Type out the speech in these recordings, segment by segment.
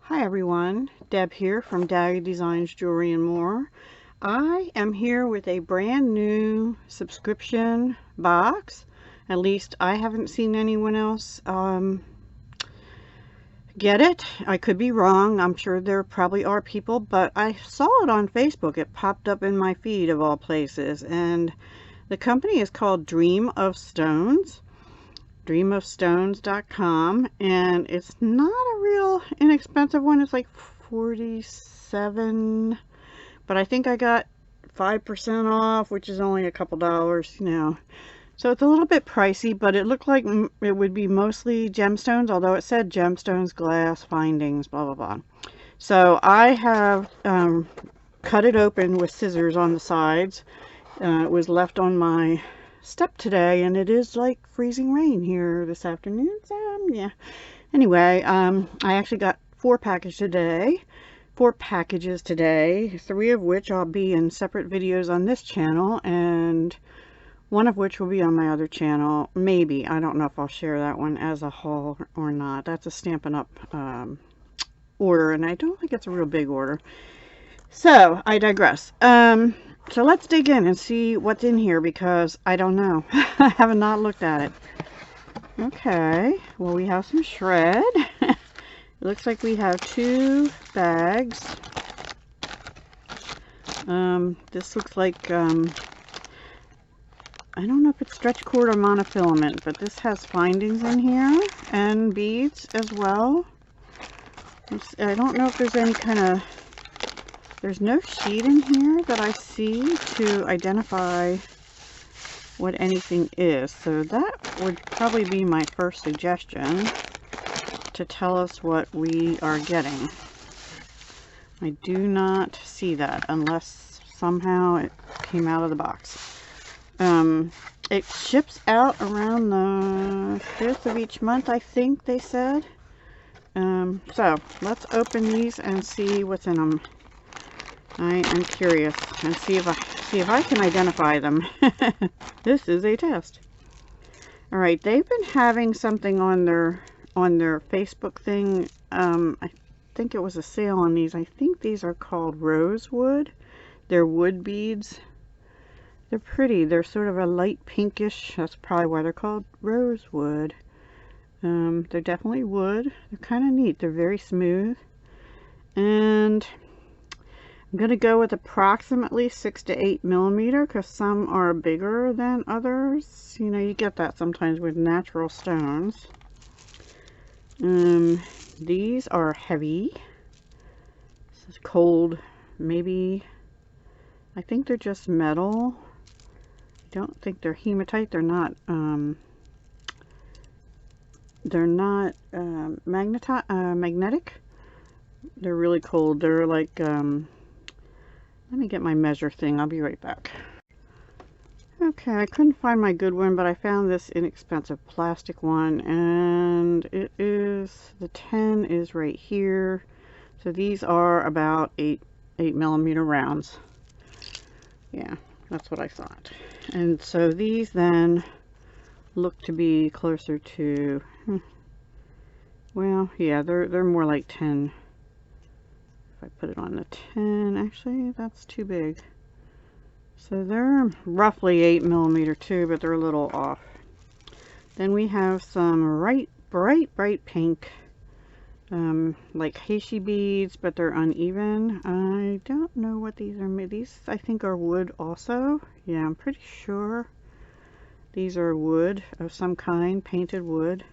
Hi everyone, Deb here from Dahlia Designs Jewelry and More. I am here with a brand new subscription box. At least I haven't seen anyone else get it. I could be wrong. I'm sure there probably are people, but I saw it on Facebook. It popped up in my feed of all places, and the company is called Dream of Stones. dreamofstones.com, and it's not a real inexpensive one. It's like $47, but I think I got 5% off, which is only a couple dollars, so it's a little bit pricey, but it looked like it would be mostly gemstones, although it said gemstones, glass findings, blah blah blah. So I have cut it open with scissors on the sides. It was left on my step today, and it is like freezing rain here this afternoon, so yeah. Anyway, I actually got four packages today, 3 of which I'll be in separate videos on this channel, and one of which will be on my other channel. Maybe, I don't know if I'll share that one as a haul or not. That's a Stampin' Up order, and I don't think it's a real big order. So I digress. So let's dig in and see what's in here, because I don't know. I have not looked at it. Okay, well, we have some shred. It looks like we have 2 bags. This looks like, I don't know if it's stretch cord or monofilament, but this has findings in here and beads as well. I don't know if there's any kind of... There's no sheet in here that I see to identify what anything is. So that would probably be my first suggestion to tell us what we are getting. I do not see that unless somehow it came out of the box. It ships out around the 5th of each month, I think they said. So let's open these and see what's in them. I am curious, and see if I can identify them. This is a test. All right, they've been having something on their Facebook thing. I think it was a sale on these. I think these are called Rosewood. They're wood beads. They're pretty. They're sort of a light pinkish. That's probably why they're called Rosewood. They're definitely wood. They're kind of neat. They're very smooth, and I'm going to go with approximately 6 to 8 millimeter, because some are bigger than others. You get that sometimes with natural stones. These are heavy. This is cold, maybe. I think they're just metal. I don't think they're hematite. They're not magnetic. They're really cold. They're like, let me get my measure thing. I'll be right back. Okay, I couldn't find my good one, but I found this inexpensive plastic one, and it is, the 10 is right here. So these are about 8 millimeter rounds. Yeah, that's what I thought. And so these then look to be closer to, well, yeah, they're more like 10. If I put it on the 10, actually, that's too big. So they're roughly 8 millimeter too, but they're a little off. Then we have some bright pink, like Heishis beads, but they're uneven. I don't know what these are made. These, I think, are wood also. Yeah, I'm pretty sure these are wood of some kind, painted wood.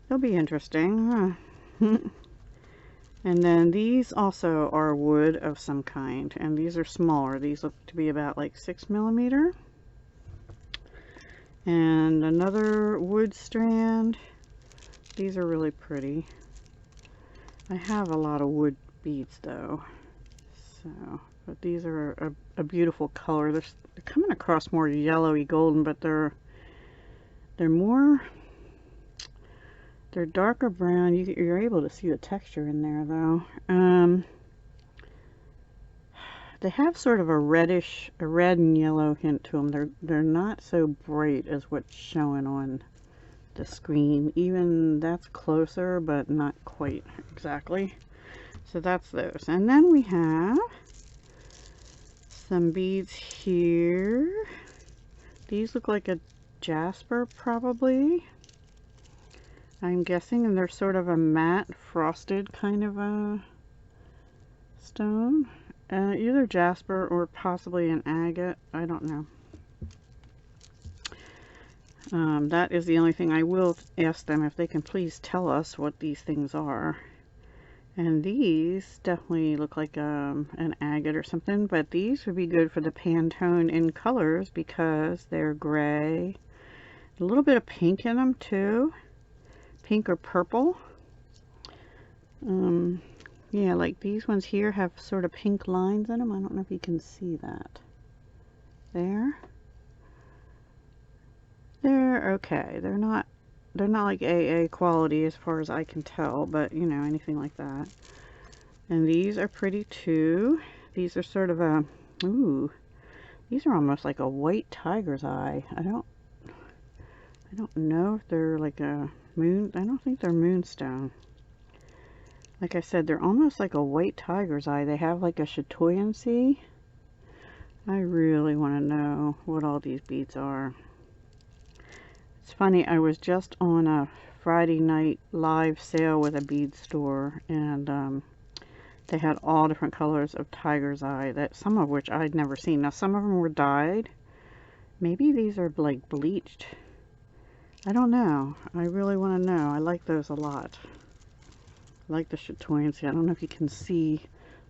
They'll be interesting. Huh? And then these also are wood of some kind, and these are smaller. These look to be about like 6 millimeter. And another wood strand. These are really pretty. I have a lot of wood beads though, so, but these are a beautiful color. They're coming across more yellowy golden, but they're darker brown. You're able to see the texture in there though. They have sort of a red and yellow hint to them. They're not so bright as what's showing on the screen. Even that's closer, but not quite exactly. So that's those. And then we have some beads here. These look like a jasper, probably. I'm guessing, and they're sort of a matte frosted kind of a stone. Either jasper or possibly an agate. I don't know. That is the only thing. I will ask them if they can please tell us what these things are. And these definitely look like an agate or something, but these would be good for the Pantone in colors because they're gray. A little bit of pink in them too. Pink or purple. Yeah, like these ones here have sort of pink lines in them. I don't know if you can see that. There. They're okay. They're not like AA quality as far as I can tell, but you know, anything like that. And these are pretty too. These are sort of a, ooh, these are almost like a white tiger's eye. I don't know if they're like a moon. I don't think they're moonstone. Like I said, they're almost like a white tiger's eye. They have like a chatoyancy. I really want to know what all these beads are. It's funny, I was just on a Friday night live sale with a bead store, and they had all different colors of tiger's eye, that some of which I'd never seen. Now some of them were dyed. Maybe these are like bleached. I don't know. I really want to know. I like those a lot. I like the chatoyancy. I don't know if you can see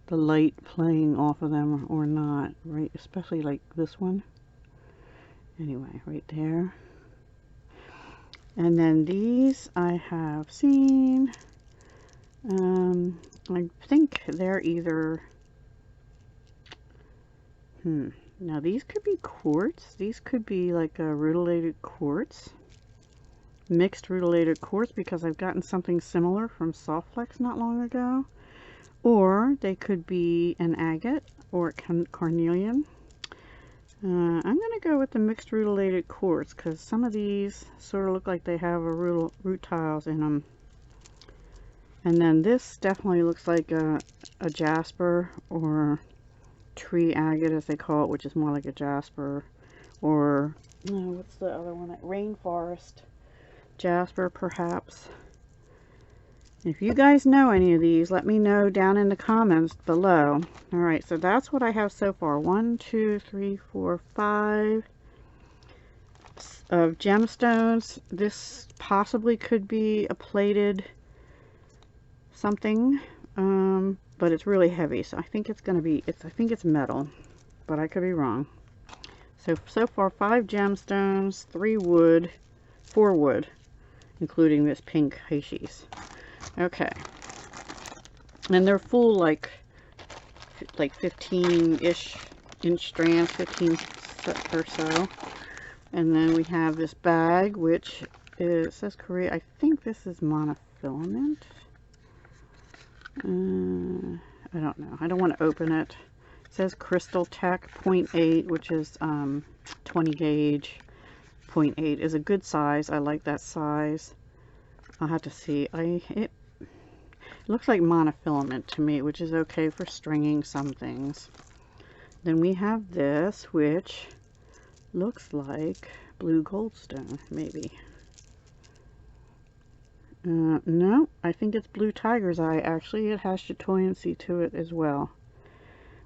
the light playing off of them or not, right? Especially like this one. Anyway, right there. And then these I have seen. I think they're either, now these could be quartz. These could be like a rutilated quartz. Mixed rutilated quartz, because I've gotten something similar from Softflex not long ago. Or they could be an agate or carnelian. I'm going to go with the mixed rutilated quartz because some of these sort of look like they have a root tiles in them. And then this definitely looks like a jasper or tree agate, as they call it, which is more like a jasper. Or, no, what's the other one? Rainforest jasper, perhaps. If you guys know any of these, let me know down in the comments below. Alright, so that's what I have so far. 1, 2, 3, 4, 5 of gemstones. This possibly could be a plated something, but it's really heavy, so I think it's going to be, I think it's metal, but I could be wrong. So far 5 gemstones, 3 wood, 4 wood, including this pink Heishis. Okay, and they're full like 15-ish inch strands, 15 or so. And then we have this bag, which is, says Korea. I think this is monofilament. I don't know. I don't want to open it. It says Crystal Tech 0.8, which is 20 gauge. 0.8 is a good size. I like that size. I'll have to see. It looks like monofilament to me, which is okay for stringing some things. Then we have this, which looks like blue goldstone, maybe. No, I think it's blue tiger's eye. Actually, it has chatoyancy to it as well,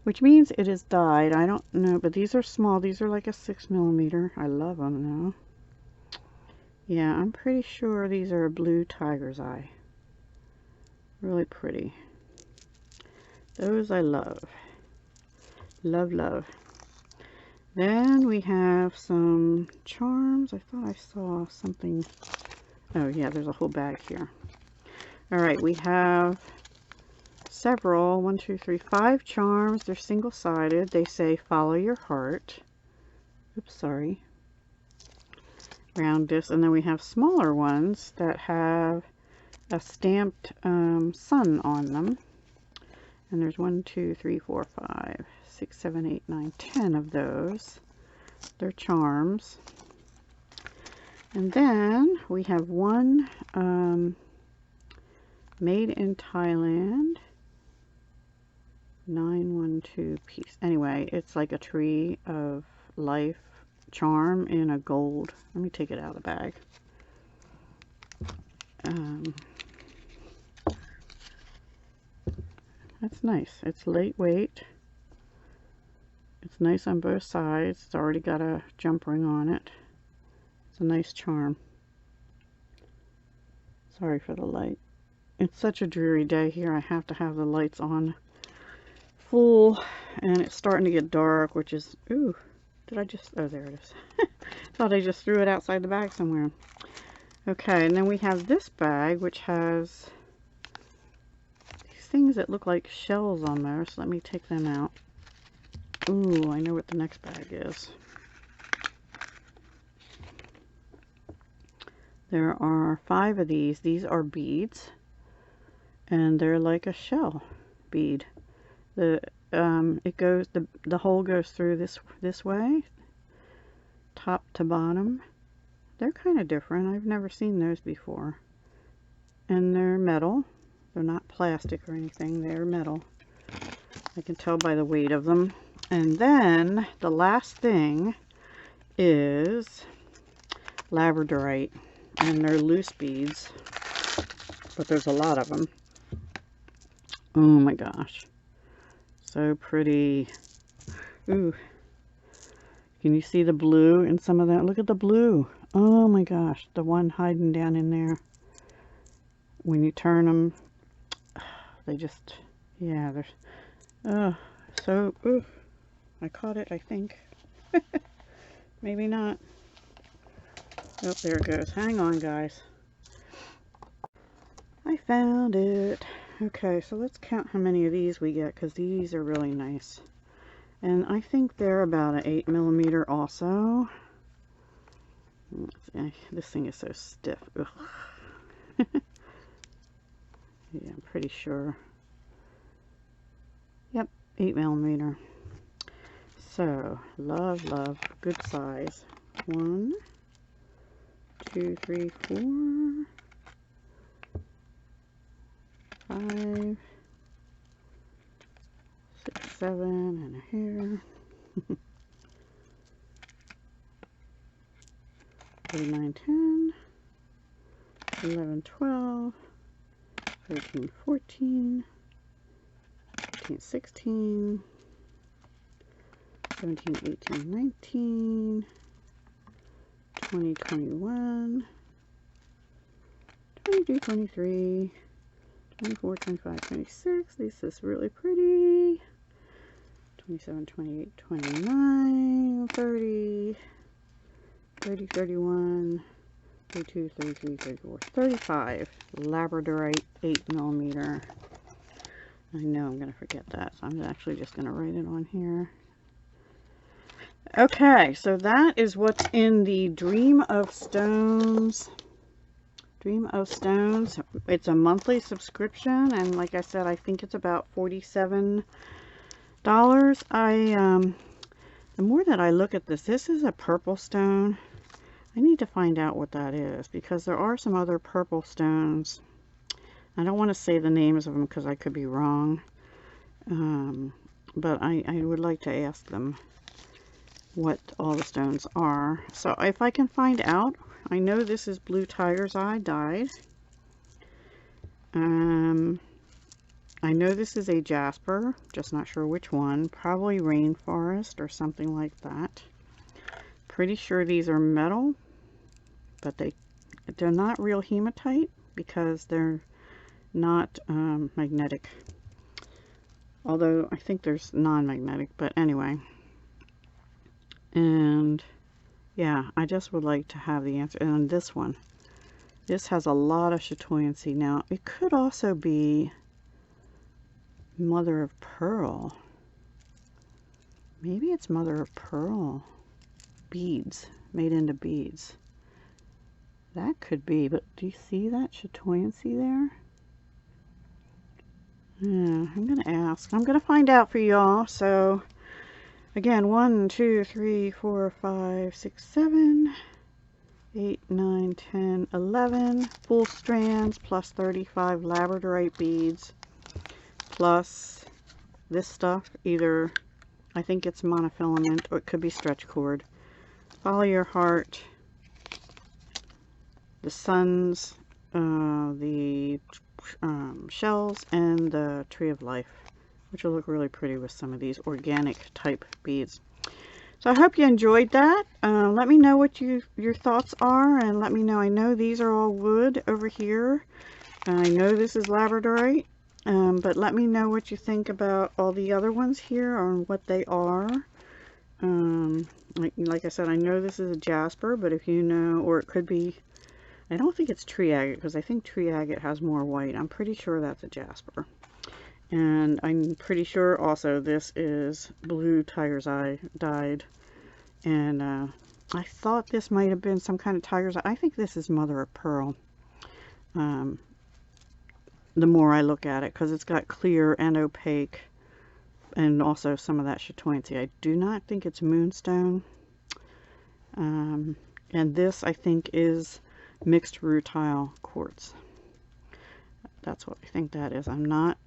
which means it is dyed. I don't know, but these are small. These are like a 6mm. I love them though. Yeah, I'm pretty sure these are a blue tiger's eye. Really pretty. Those I love. Love, love. Then we have some charms. I thought I saw something. Oh yeah, there's a whole bag here. Alright, we have several, 1, 2, 3, 5 charms. They're single-sided. They say follow your heart. Oops, sorry. Round disc. And then we have smaller ones that have a stamped sun on them. And there's 1, 2, 3, 4, 5, 6, 7, 8, 9, 10 of those. They're charms. And then we have one made in Thailand 912 piece. Anyway, it's like a tree of life charm in a gold. Let me take it out of the bag. That's nice. It's lightweight. It's nice on both sides. It's already got a jump ring on it. It's a nice charm. Sorry for the light. It's such a dreary day here. I have to have the lights on full, and it's starting to get dark, which is, ooh, did I just, oh, there it is. Thought I just threw it outside the bag somewhere. Okay, and then we have this bag, which has these things that look like shells almost. Let me take them out. Ooh, I know what the next bag is. There are 5 of these. These are beads, and they're like a shell bead. The hole goes through this way, top to bottom. They're kind of different. I've never seen those before. And they're metal. They're not plastic or anything. They're metal. I can tell by the weight of them. And then the last thing is Labradorite. And they're loose beads. But there's a lot of them. Oh my gosh. So pretty. Ooh. Can you see the blue in some of that? Look at the blue. Oh my gosh. The one hiding down in there. When you turn them, they just, yeah, they're, so, ooh. I caught it, I think. Maybe not. Oh, there it goes. Hang on, guys. I found it. Okay, so let's count how many of these we get, because these are really nice. And I think they're about an 8mm also. This thing is so stiff. Ugh. Yeah, I'm pretty sure. Yep, 8mm. So, love, good size. 1, 2, 3, 4, 5, 6, 7, and a hair. 8, 9, 10, 11, 12, 13, 14, 15, 16, 17, 18, 19, 20, 21, 22, 23, 24, 25, 26. This is really pretty. 27, 28, 29, 30, 30, 31, 32, 33, 34, 35. Labradorite 8mm. I know I'm going to forget that, so I'm actually just going to write it on here. Okay, so that is what's in the Dream of Stones. Dream of Stones. It's a monthly subscription, and like I said, I think it's about $47. The more that I look at this is a purple stone. I need to find out what that is, because there are some other purple stones. I don't want to say the names of them because I could be wrong. But I would like to ask them what all the stones are. So if I can find out, I know this is Blue Tiger's Eye dyed. I know this is a jasper, just not sure which one. Probably rainforest or something like that. Pretty sure these are metal, but they're not real hematite because they're not magnetic. Although I think there's non-magnetic, but anyway. And yeah, I just would like to have the answer. And this one, this has a lot of chatoyancy. Now, it could also be mother of pearl. Maybe it's mother of pearl beads, made into beads. That could be, but do you see that chatoyancy there? Yeah, I'm gonna ask. I'm gonna find out for y'all. So again, 1, 2, 3, 4, 5, 6, 7, 8, 9, 10, 11 full strands plus 35 Labradorite beads plus this stuff, either I think it's monofilament or it could be stretch cord. Follow your heart, the suns, the shells, and the tree of life, which will look really pretty with some of these organic type beads. So I hope you enjoyed that. Let me know what your thoughts are, and let me know. I know these are all wood over here. I know this is Labradorite, but let me know what you think about all the other ones here or what they are. Like I said, I know this is a jasper, but if you know, or it could be, I don't think it's tree agate, because I think tree agate has more white. I'm pretty sure that's a jasper. And I'm pretty sure also this is blue tiger's eye dyed. And I thought this might have been some kind of tiger's eye. I think this is mother of pearl. The more I look at it, because it's got clear and opaque, and also some of that chatoyancy. I do not think it's moonstone. And this I think is mixed rutile quartz. That's what I think that is. I'm not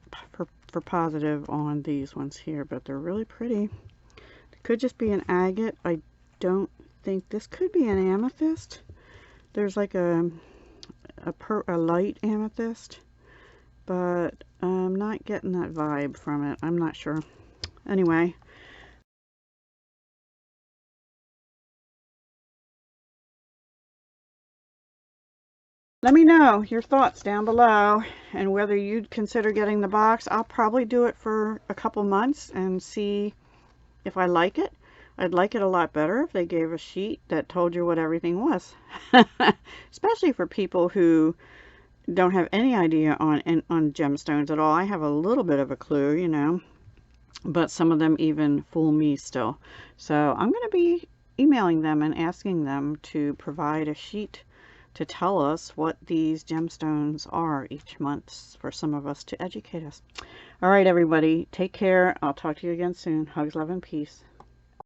for positive on these ones here, but they're really pretty. It could just be an agate. I don't think this could be an amethyst. There's like a light amethyst, but I'm not getting that vibe from it. I'm not sure. Anyway, let me know your thoughts down below and whether you'd consider getting the box. I'll probably do it for a couple months and see if I like it. I'd like it a lot better if they gave a sheet that told you what everything was. Especially for people who don't have any idea on gemstones at all. I have a little bit of a clue, you know, but some of them even fool me still. So I'm going to be emailing them and asking them to provide a sheet to tell us what these gemstones are each month for some of us to educate us. All right, everybody, take care. I'll talk to you again soon. Hugs, love, and peace.